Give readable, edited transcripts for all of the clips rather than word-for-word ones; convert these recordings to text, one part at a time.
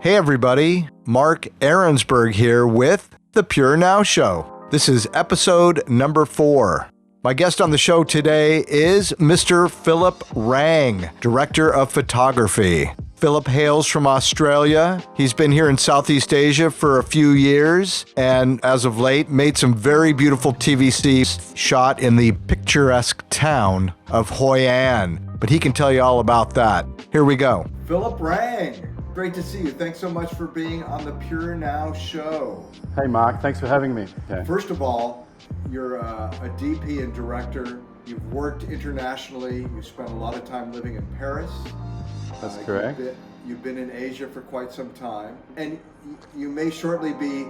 Hey everybody, Mark Arinsberg here with The Purenow Show. This is episode number 4. My guest on the show today is Mr. Philip Rang, Director of Photography. Philip hails from Australia. He's been here in Southeast Asia for a few years and as of late made some very beautiful TVCs shot in the picturesque town of Hoi An. But he can tell you all about that. Here we go. Philip Rang. Great to see you. Thanks so much for being on the Purenow Show. Hey Mark, thanks for having me. Okay. First of all, you're a DP and director. You've worked internationally. You've spent a lot of time living in Paris. That's correct. You've been in Asia for quite some time. And you may shortly be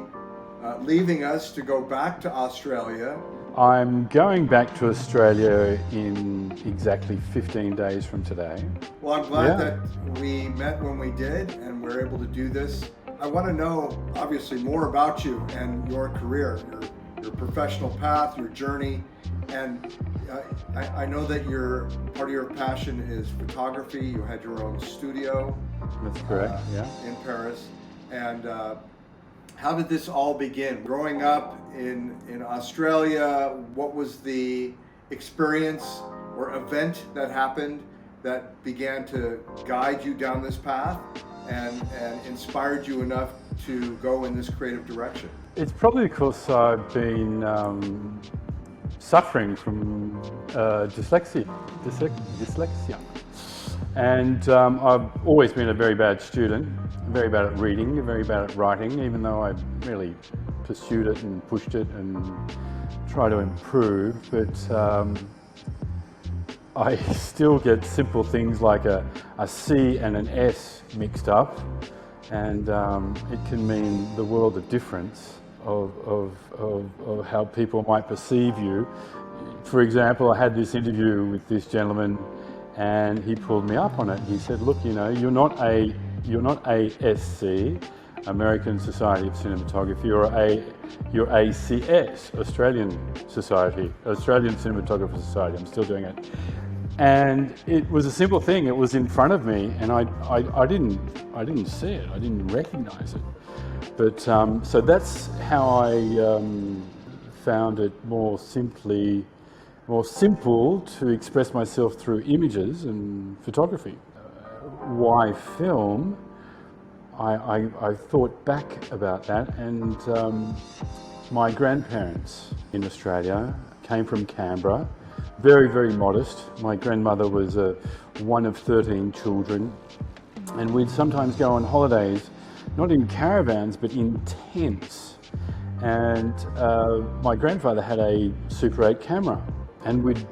leaving us to go back to Australia. I'm going back to Australia in exactly 15 days from today. Well, I'm glad that we met when we did and we're able to do this. I want to know, obviously, more about you and your career, your professional path, your journey. And I know that part of your passion is photography. You had your own studio. That's correct, in Paris. And how did this all begin? Growing up in Australia, what was the experience or event that happened that began to guide you down this path and inspired you enough to go in this creative direction? It's probably because I've been suffering from dyslexia. And I've always been a very bad student, very bad at reading, very bad at writing, even though I really pursued it and pushed it and tried to improve. But I still get simple things like a C and an S mixed up, and it can mean the world of difference of how people might perceive you. For example, I had this interview with this gentleman and he pulled me up on it. He said, look, you know, you're not ASC, American Society of Cinematography, you're ACS, Australian Cinematographer Society. I'm still doing it. And it was a simple thing. It was in front of me and I didn't see it. I didn't recognize it. But so that's how I found it more simple to express myself through images and photography. Why film? I thought back about that, and my grandparents in Australia came from Canberra, very, very modest. My grandmother was one of 13 children, and we'd sometimes go on holidays, not in caravans, but in tents. And my grandfather had a Super 8 camera, and we'd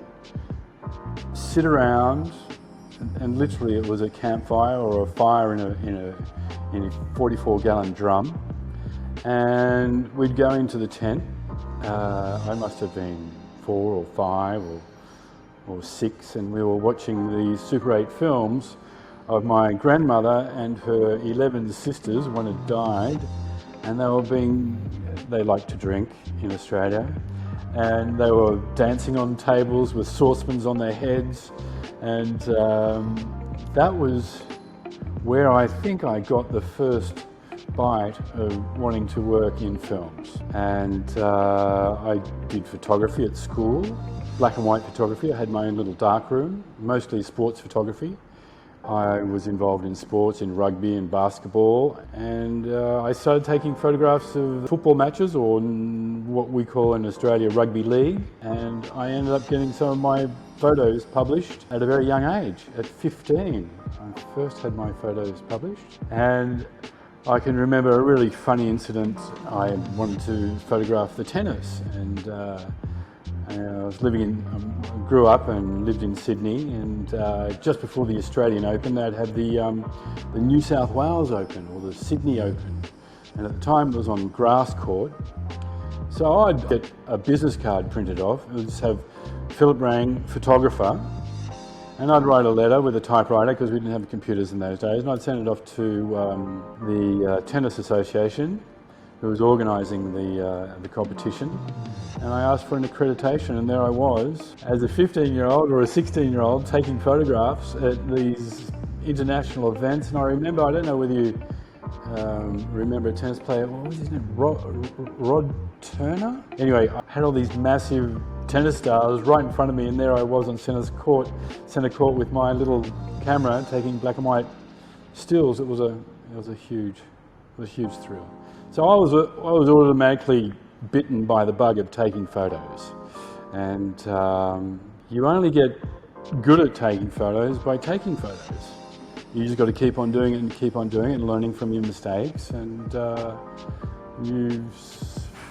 sit around, and literally it was a campfire or a fire in a 44-gallon drum, and we'd go into the tent. I must have been 4 or 5 or 6, and we were watching the Super 8 films of my grandmother and her 11 sisters. One had died, and they liked to drink in Australia, and they were dancing on tables with saucepans on their heads, and that was where I think I got the first bite of wanting to work in films. And I did photography at school, black and white photography. I had my own little darkroom, mostly sports photography. I was involved in sports, in rugby and basketball, and I started taking photographs of football matches, or what we call in Australia rugby league, and I ended up getting some of my photos published at a very young age. At 15, I first had my photos published, and I can remember a really funny incident. I wanted to photograph the tennis, and I grew up and lived in Sydney, and just before the Australian Open, they'd have the New South Wales Open or the Sydney Open, and at the time it was on grass court. So I'd get a business card printed off. It would just have Philip Rang, photographer, and I'd write a letter with a typewriter because we didn't have computers in those days, and I'd send it off to the Tennis Association, who was organising the competition, and I asked for an accreditation, and there I was, as a 15-year-old or a 16-year-old, taking photographs at these international events. And I remember, I don't know whether you remember a tennis player, what was his name? Rod Turner? Anyway, I had all these massive tennis stars right in front of me, and there I was on centre court with my little camera taking black and white stills. It was a huge thrill. So I was automatically bitten by the bug of taking photos, and you only get good at taking photos by taking photos. You just got to keep on doing it and keep on doing it and learning from your mistakes, and you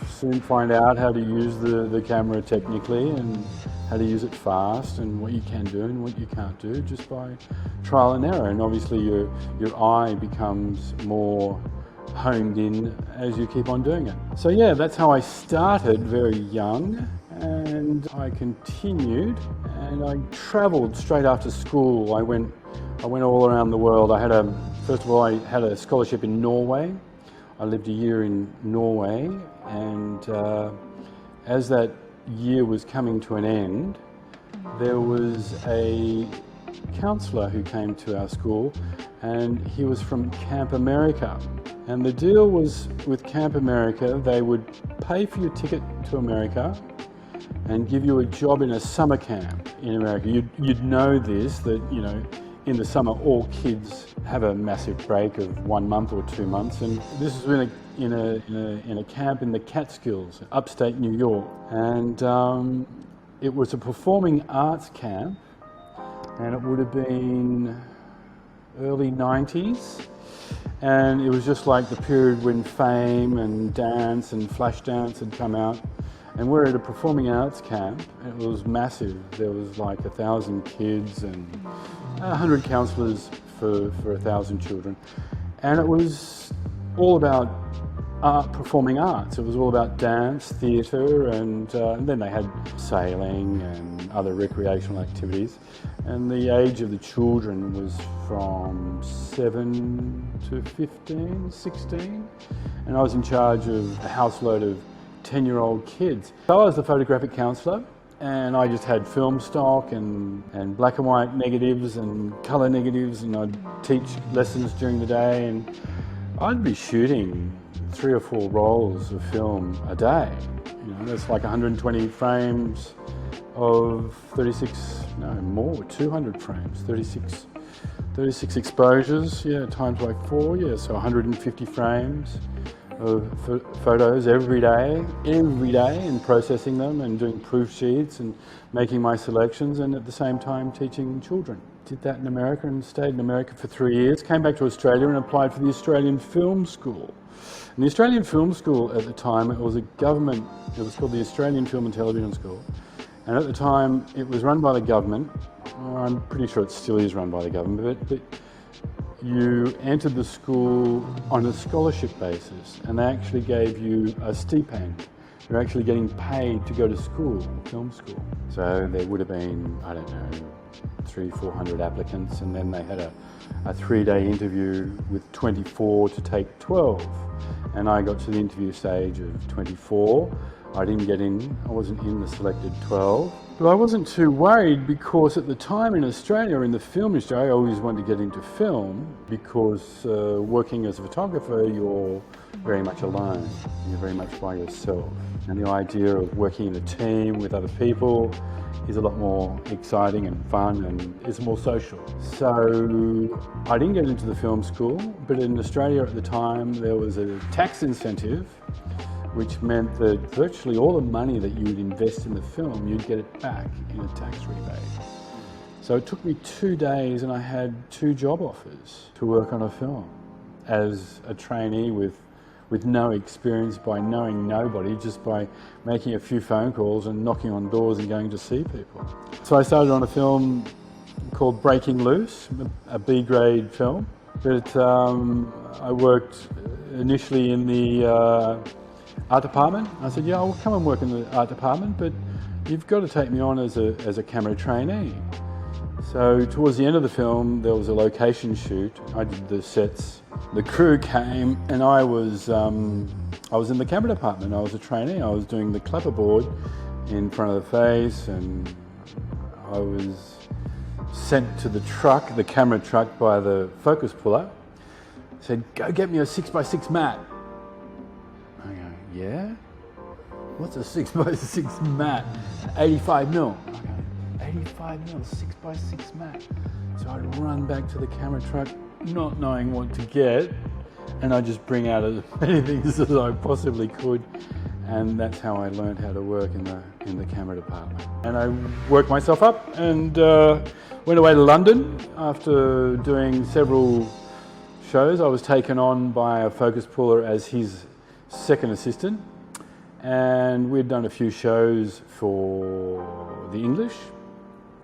soon find out how to use the camera technically and how to use it fast and what you can do and what you can't do just by trial and error. And obviously your eye becomes more honed in as you keep on doing it. So yeah, that's how I started very young, and I continued, and I travelled straight after school. I went all around the world. First of all, I had a scholarship in Norway. I lived a year in Norway, and as that year was coming to an end, there was a counsellor who came to our school, and he was from Camp America. And the deal was with Camp America, they would pay for your ticket to America and give you a job in a summer camp in America. You'd know this, that, you know, in the summer all kids have a massive break of 1 month or 2 months, and this was in a camp in the Catskills, upstate New York. And it was a performing arts camp, and it would have been early 90s. And it was just like the period when Fame and dance and flash dance had come out. And we're at a performing arts camp. It was massive. There was like 1,000 kids and 100 counsellors for 1,000 children. And it was all about performing arts. It was all about dance, theatre, and then they had sailing and other recreational activities. And the age of the children was from 7 to 15, 16. And I was in charge of a houseload of 10-year-old kids. So I was the photographic counsellor, and I just had film stock and black and white negatives and colour negatives, and I'd teach lessons during the day, and I'd be shooting 3 or 4 rolls of film a day. You know, that's like 120 frames of 200 frames, 36 exposures, times by 4, so 150 frames of photos every day, and processing them and doing proof sheets and making my selections, and at the same time teaching children. Did that in America and stayed in America for 3 years, came back to Australia and applied for the Australian Film School. And the Australian Film School at the time, it was called the Australian Film and Television School. And at the time, it was run by the government. I'm pretty sure it still is run by the government, but you entered the school on a scholarship basis, and they actually gave you a stipend. You're actually getting paid to go to school, film school. So there would have been, 300-400 applicants, and then they had a 3-day interview with 24 to take 12. And I got to the interview stage of 24. I didn't get in, I wasn't in the selected 12. But I wasn't too worried, because at the time in Australia, in the film industry, I always wanted to get into film, because working as a photographer, you're very much alone. You're very much by yourself. And the idea of working in a team with other people is a lot more exciting and fun, and is more social. So I didn't get into the film school, but in Australia at the time, there was a tax incentive, which meant that virtually all the money that you would invest in the film, you'd get it back in a tax rebate. So it took me 2 days, and I had 2 job offers to work on a film as a trainee with no experience, by knowing nobody, just by making a few phone calls and knocking on doors and going to see people. So I started on a film called Breaking Loose, a B-grade film. But I worked initially in the art department. I said, yeah, I'll come and work in the art department, but you've got to take me on as a camera trainee. So towards the end of the film, there was a location shoot. I did the sets. The crew came, and I was in the camera department. I was a trainee. I was doing the clapperboard in front of the face, and I was sent to the truck, the camera truck, by the focus puller. said, go get me a 6x6 mat. I go, yeah? What's a 6x6 mat? 85 mil. I go, 85 mil, 6x6 mat. So I'd run back to the camera truck, not knowing what to get, and I'd just bring out as many things as I possibly could. And that's how I learned how to work in the camera department. And I worked myself up and went away to London after doing several shows. I was taken on by a focus puller as his second assistant. And we'd done a few shows for the English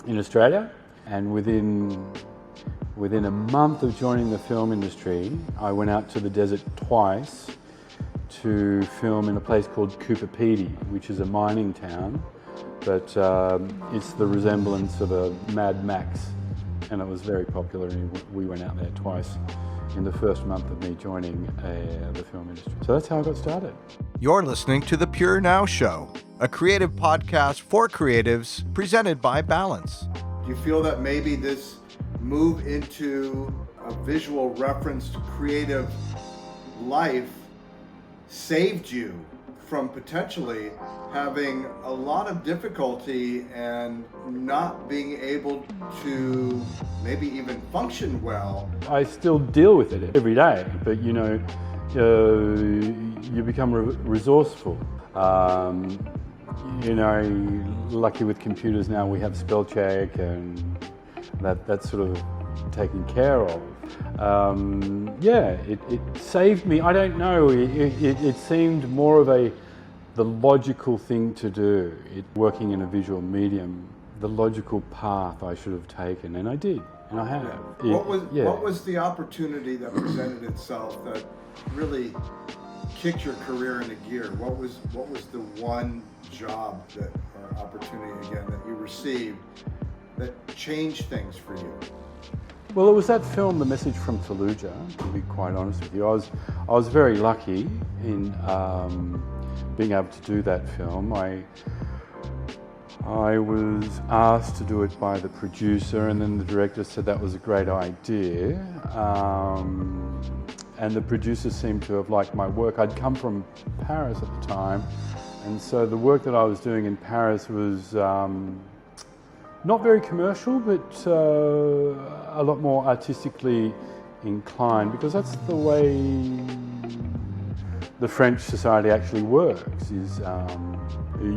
in Australia. And within a month of joining the film industry, I went out to the desert twice to film in a place called Cooperative, which is a mining town, but it's the resemblance of a Mad Max, and it was very popular, and we went out there twice in the first month of me joining the film industry. So that's how I got started. You're listening to The Purenow Show, a creative podcast for creatives presented by Balance. Do you feel that maybe this move into a visual referenced creative life saved you from potentially having a lot of difficulty and not being able to maybe even function well? I still deal with it every day, but you know, you become resourceful. You know, lucky with computers now we have spell check and that's sort of taken care of. It saved me. I don't know, it seemed more of the logical thing to do. Working in a visual medium, the logical path I should have taken, and I did, and I have. What was the opportunity that presented itself that really kicked your career into gear? What was the one job or opportunity again that you received that changed things for you? Well, it was that film, The Message from Fallujah, to be quite honest with you. I was very lucky in being able to do that film. I was asked to do it by the producer, and then the director said that was a great idea. And the producer seemed to have liked my work. I'd come from Paris at the time, and so the work that I was doing in Paris was not very commercial, but a lot more artistically inclined, because that's the way the French society actually works, is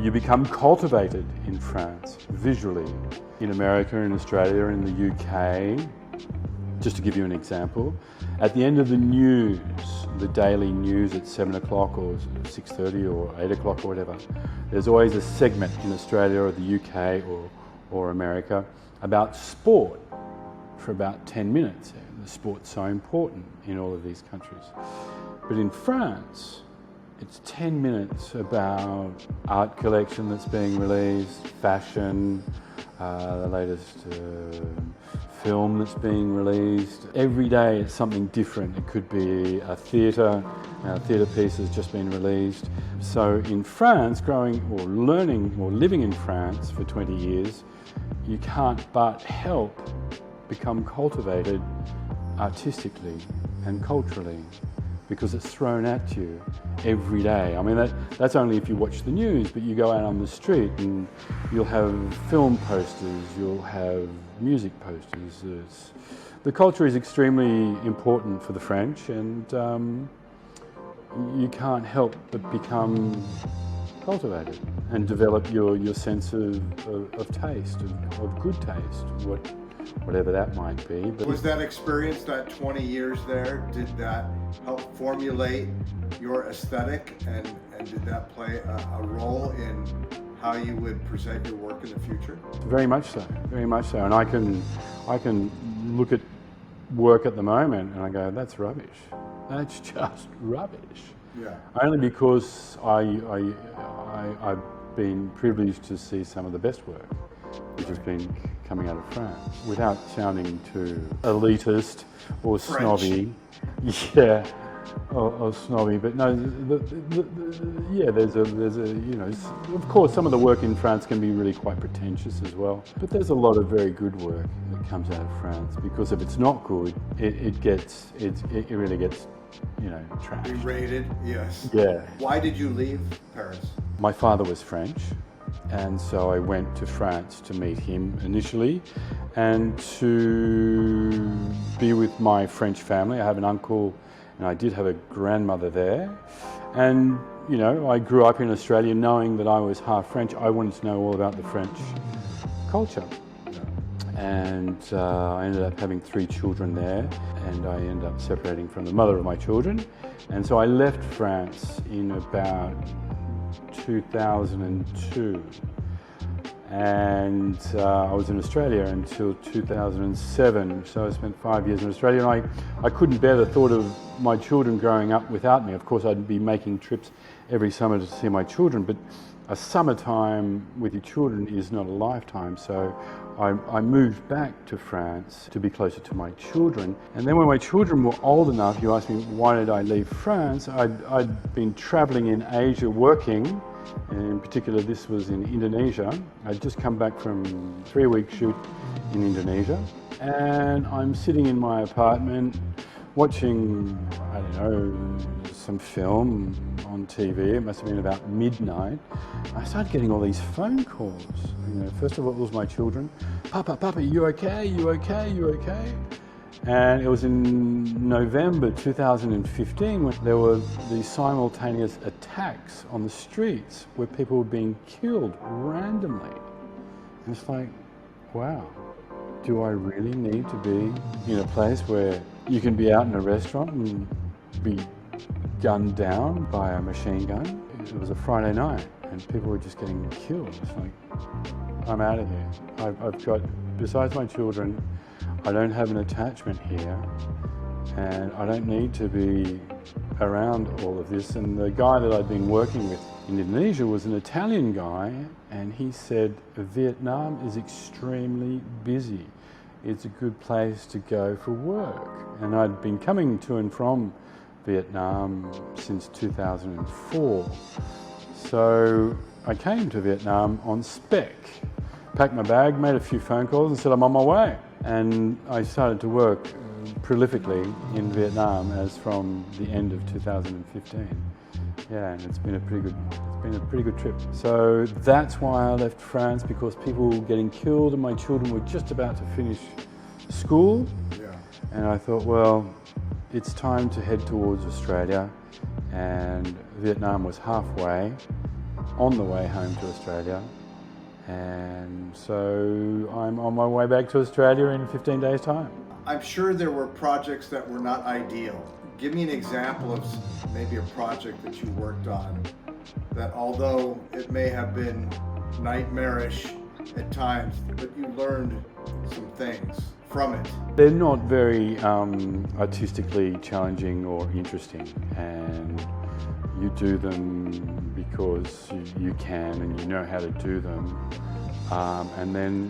you become cultivated in France, visually. In America, in Australia, in the UK, just to give you an example, at the end of the news, the daily news at 7 o'clock or 6:30 or 8 o'clock or whatever, there's always a segment in Australia or the UK or America about sport for about 10 minutes. The sport's so important in all of these countries. But in France, it's 10 minutes about art collection that's being released, fashion, the latest film that's being released. Every day it's something different. It could be a theatre piece has just been released. So in France, growing or learning or living in France for 20 years, you can't but help become cultivated artistically and culturally, because it's thrown at you every day. I mean, that's only if you watch the news, but you go out on the street and you'll have film posters, you'll have music posters. The culture is extremely important for the French, and you can't help but become cultivated and develop your sense of taste, of good taste, whatever that might be. But was that experience, that 20 years there, did that help formulate your aesthetic, and did that play a role in how you would present your work in the future? Very much so, very much so. And I can look at work at the moment and I go, that's rubbish. That's just rubbish. Yeah. Only because I've been privileged to see some of the best work, which has been coming out of France, without sounding too elitist or French. snobby. Yeah, or snobby, but no, yeah, there's a, of course, some of the work in France can be really quite pretentious as well. But there's a lot of very good work that comes out of France, because if it's not good, it really gets, trashed. Berated, yes. Yeah. Why did you leave Paris? My father was French, and so I went to France to meet him initially and to be with my French family. I have an uncle and I did have a grandmother there. And, I grew up in Australia knowing that I was half French. I wanted to know all about the French culture. And I ended up having 3 children there, and I ended up separating from the mother of my children. And so I left France in about 2002. And I was in Australia until 2007, so I spent 5 years in Australia, and I couldn't bear the thought of my children growing up without me. Of course, I'd be making trips every summer to see my children, but a summertime with your children is not a lifetime, so I moved back to France to be closer to my children. And then when my children were old enough, you asked me why did I leave France. I'd been traveling in Asia working. In particular, this was in Indonesia. I'd just come back from a 3-week shoot in Indonesia, and I'm sitting in my apartment watching, I don't know, some film on TV. It must have been about midnight. I started getting all these phone calls. First of all, it was my children. Papa, you okay? You okay? You okay? And it was in November 2015 when there were these simultaneous attacks on the streets where people were being killed randomly. And it's like, wow, do I really need to be in a place where you can be out in a restaurant and be gunned down by a machine gun? It was a Friday night and people were just getting killed. It's like, I'm out of here. I've got, besides my children, I don't have an attachment here, and I don't need to be around all of this. And the guy that I'd been working with in Indonesia was an Italian guy, and he said, Vietnam is extremely busy. It's a good place to go for work. And I'd been coming to and from Vietnam since 2004. So I came to Vietnam on spec, packed my bag, made a few phone calls and said I'm on my way. And I started to work prolifically in Vietnam as from the end of 2015. Yeah, and it's been a pretty good trip. So that's why I left France, because people were getting killed and my children were just about to finish school. Yeah. And I thought, well, it's time to head towards Australia. And Vietnam was halfway on the way home to Australia. And so I'm on my way back to Australia in 15 days' time. I'm sure there were projects that were not ideal. Give me an example of maybe a project that you worked on that, although it may have been nightmarish at times, but you learned some things from it. They're not very artistically challenging or interesting, and you do them because you can and you know how to do them. And then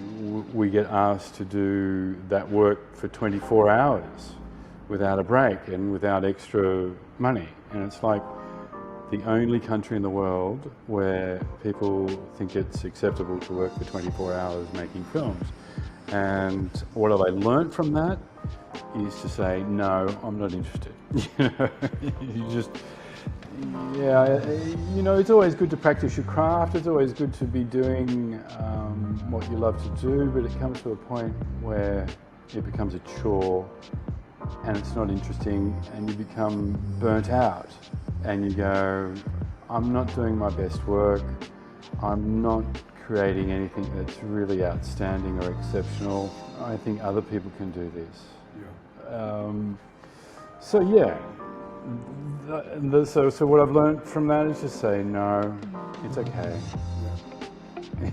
we get asked to do that work for 24 hours without a break and without extra money. And it's like the only country in the world where people think it's acceptable to work for 24 hours making films. And what have I learned from that is to say, no, I'm not interested. It's always good to practice your craft. It's always good to be doing what you love to do, but it comes to a point where it becomes a chore and it's not interesting, and you become burnt out and you go, I'm not doing my best work. I'm not creating anything that's really outstanding or exceptional. I think other people can do this. Yeah. So what I've learned from that is just say, no, it's okay. Yeah.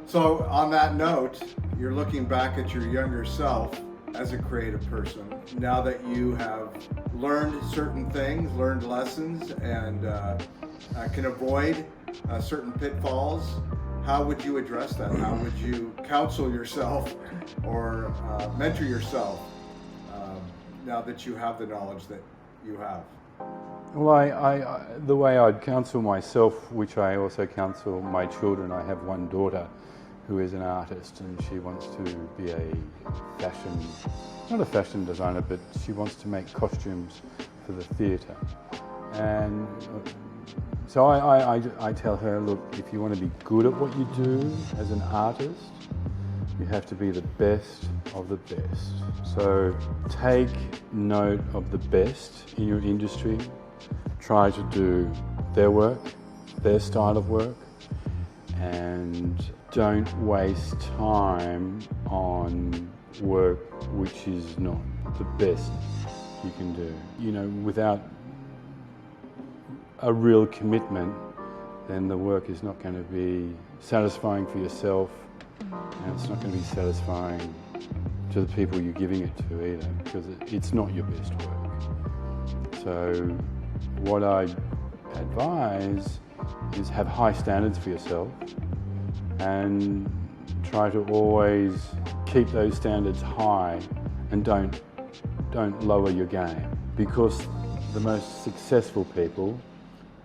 So on that note, you're looking back at your younger self as a creative person. Now that you have learned certain things, learned lessons, and can avoid certain pitfalls, how would you address that? How would you counsel yourself or mentor yourself now that you have the knowledge that you have? Well, I the way I'd counsel myself, which I also counsel my children, I have one daughter who is an artist and she wants to be not a fashion designer, but she wants to make costumes for the theatre. And so I tell her, look, if you want to be good at what you do as an artist, you have to be the best of the best. So take note of the best in your industry, try to do their work, their style of work, and don't waste time on work which is not the best you can do. You know, without a real commitment, then the work is not going to be satisfying for yourself, and it's not going to be satisfying to the people you're giving it to either, because it's not your best work. So what I advise is have high standards for yourself and try to always keep those standards high and don't lower your game, because the most successful people,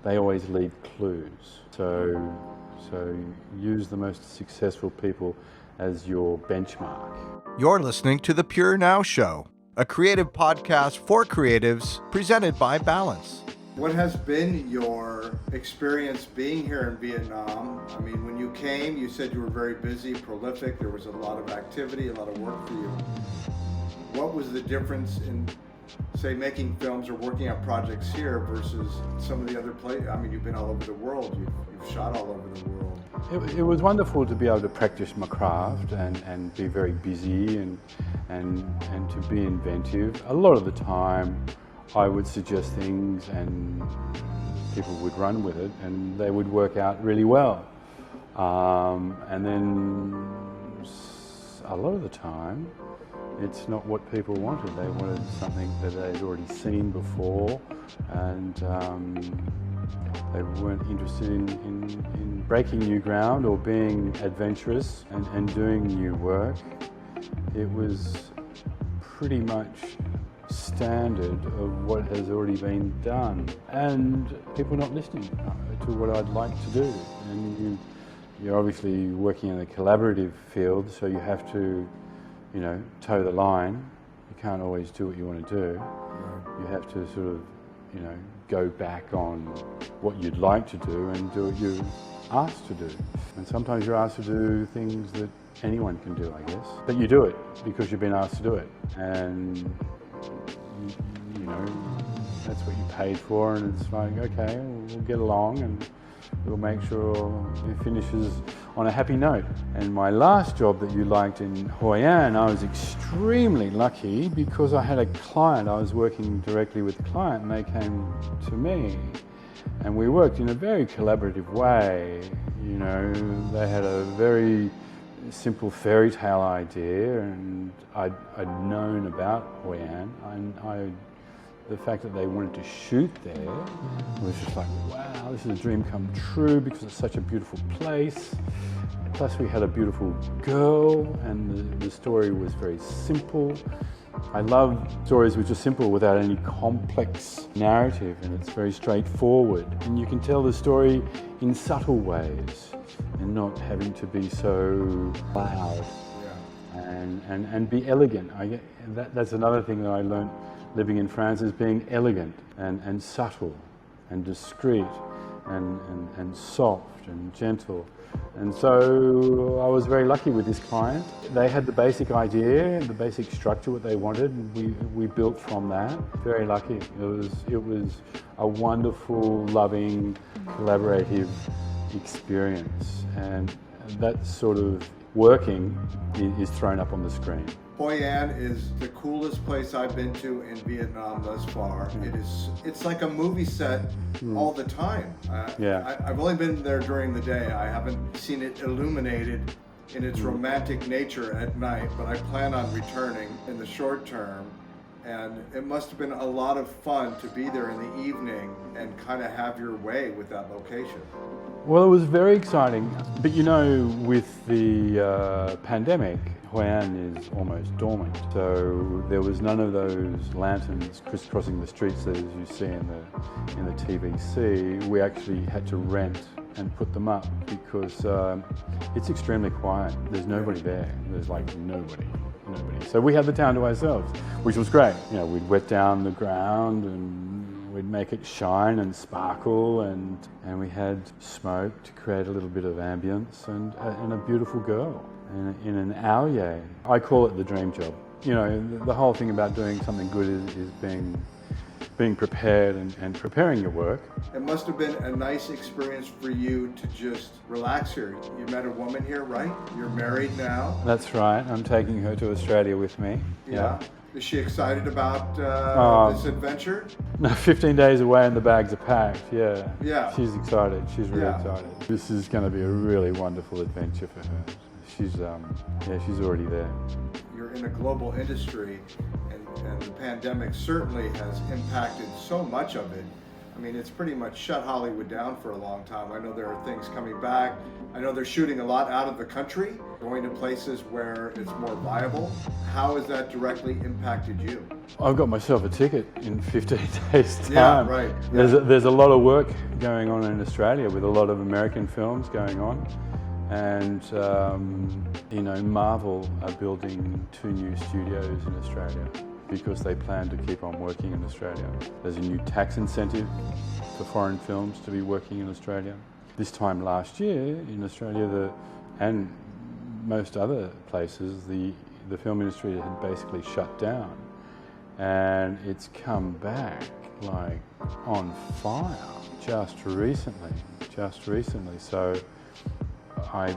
they always leave clues. So use the most successful people as your benchmark. You're listening to The Purenow Show, a creative podcast for creatives presented by Balance. What has been your experience being here in Vietnam? I mean, when you came, you said you were very busy, prolific, there was a lot of activity, a lot of work for you. What was the difference in, say, making films or working on projects here versus some of the other places? I mean, you've been all over the world, you've shot all over the world. It was wonderful to be able to practice my craft and be very busy and to be inventive. A lot of the time I would suggest things and people would run with it and they would work out really well. And then a lot of the time it's not what people wanted. They wanted something that they'd already seen before, and they weren't interested in breaking new ground or being adventurous and doing new work. It was pretty much standard of what has already been done, and people not listening to what I'd like to do. And you're obviously working in a collaborative field, so you have to, you know, toe the line. You can't always do what you want to do. You have to sort of, you know, go back on what you'd like to do and do what you're asked to do. And sometimes you're asked to do things that anyone can do, I guess. But you do it because you've been asked to do it. And, you know, that's what you paid for, and it's like, okay, we'll get along and we'll make sure it finishes on a happy note. And my last job that you liked in Hoi An, I was extremely lucky because I had a client. I was working directly with a client and they came to me and we worked in a very collaborative way. You know, they had a very simple fairy tale idea, and I'd known about Hoi An, and the fact that they wanted to shoot there was just like, wow, this is a dream come true because it's such a beautiful place. Plus we had a beautiful girl, and the story was very simple. I love stories which are simple without any complex narrative, and it's very straightforward. And you can tell the story in subtle ways and not having to be so loud. And be elegant. That's another thing that I learned living in France, is being elegant and subtle and discreet and soft and gentle. And so I was very lucky with this client. They had the basic idea, the basic structure, what they wanted, and we built from that. Very lucky. It was a wonderful, loving, collaborative experience. And that sort of working is thrown up on the screen. Hoi An is the coolest place I've been to in Vietnam thus far. It's like a movie set all the time. I've only been there during the day. I haven't seen it illuminated in its romantic nature at night, but I plan on returning in the short term. And it must have been a lot of fun to be there in the evening and kind of have your way with that location. Well, it was very exciting, but with the pandemic, Hoi An is almost dormant. So there was none of those lanterns crisscrossing the streets as you see in the TVC. We actually had to rent and put them up because it's extremely quiet. There's nobody there. There's like nobody. So we had the town to ourselves, which was great. We'd wet down the ground and we'd make it shine and sparkle, and we had smoke to create a little bit of ambience, and a beautiful girl in an foyer. I call it the dream job. The whole thing about doing something good is being prepared and preparing your work. It must have been a nice experience for you to just relax here. You met a woman here, right? You're married now. That's right. I'm taking her to Australia with me. Yeah. Is she excited about this adventure? No, 15 days away and the bags are packed. Yeah. Yeah. She's excited. She's really excited. This is going to be a really wonderful adventure for her. She's already there. You're in a global industry, and the pandemic certainly has impacted so much of it. I mean, it's pretty much shut Hollywood down for a long time. I know there are things coming back. I know they're shooting a lot out of the country, going to places where it's more viable. How has that directly impacted you? I've got myself a ticket in 15 days' time. Yeah, right. Yeah. There's a lot of work going on in Australia with a lot of American films going on. And, Marvel are building 2 new studios in Australia because they plan to keep on working in Australia. There's a new tax incentive for foreign films to be working in Australia. This time last year in Australia, and most other places, the film industry had basically shut down, and it's come back like on fire just recently. So I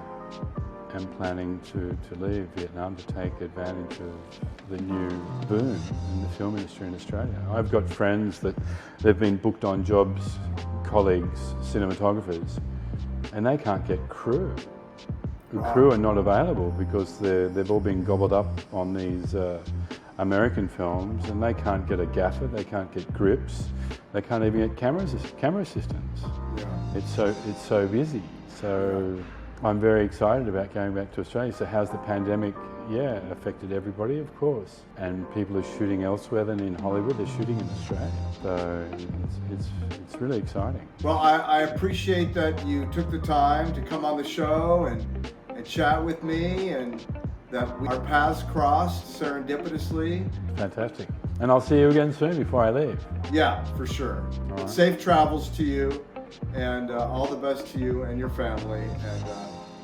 am planning to leave Vietnam to take advantage of the new boom in the film industry in Australia. I've got friends that they've been booked on jobs, colleagues, cinematographers, and they can't get crew. The crew are not available because they've all been gobbled up on these American films, and they can't get a gaffer, they can't get grips, they can't even get camera assistants. Yeah. It's so busy. So I'm very excited about going back to Australia. So how's the pandemic? Yeah, affected everybody, of course. And people are shooting elsewhere than in Hollywood. They're shooting in Australia. So it's really exciting. Well, I appreciate that you took the time to come on the show and chat with me, and that our paths crossed serendipitously. Fantastic. And I'll see you again soon before I leave. Yeah, for sure. All right. Safe travels to you, and all the best to you and your family.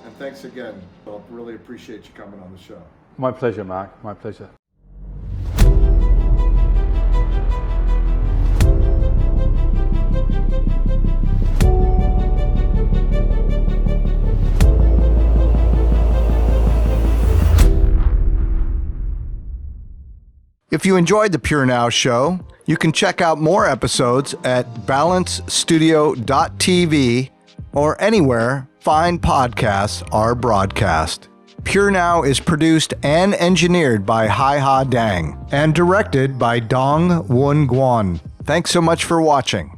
And thanks again. Philip, really appreciate you coming on the show. My pleasure, Mark. My pleasure. If you enjoyed the Purenow show, you can check out more episodes at balancestudio.tv or anywhere fine podcasts are broadcast. Purenow is produced and engineered by HaiHa Dang and directed by Dong Wun Guan. Thanks so much for watching.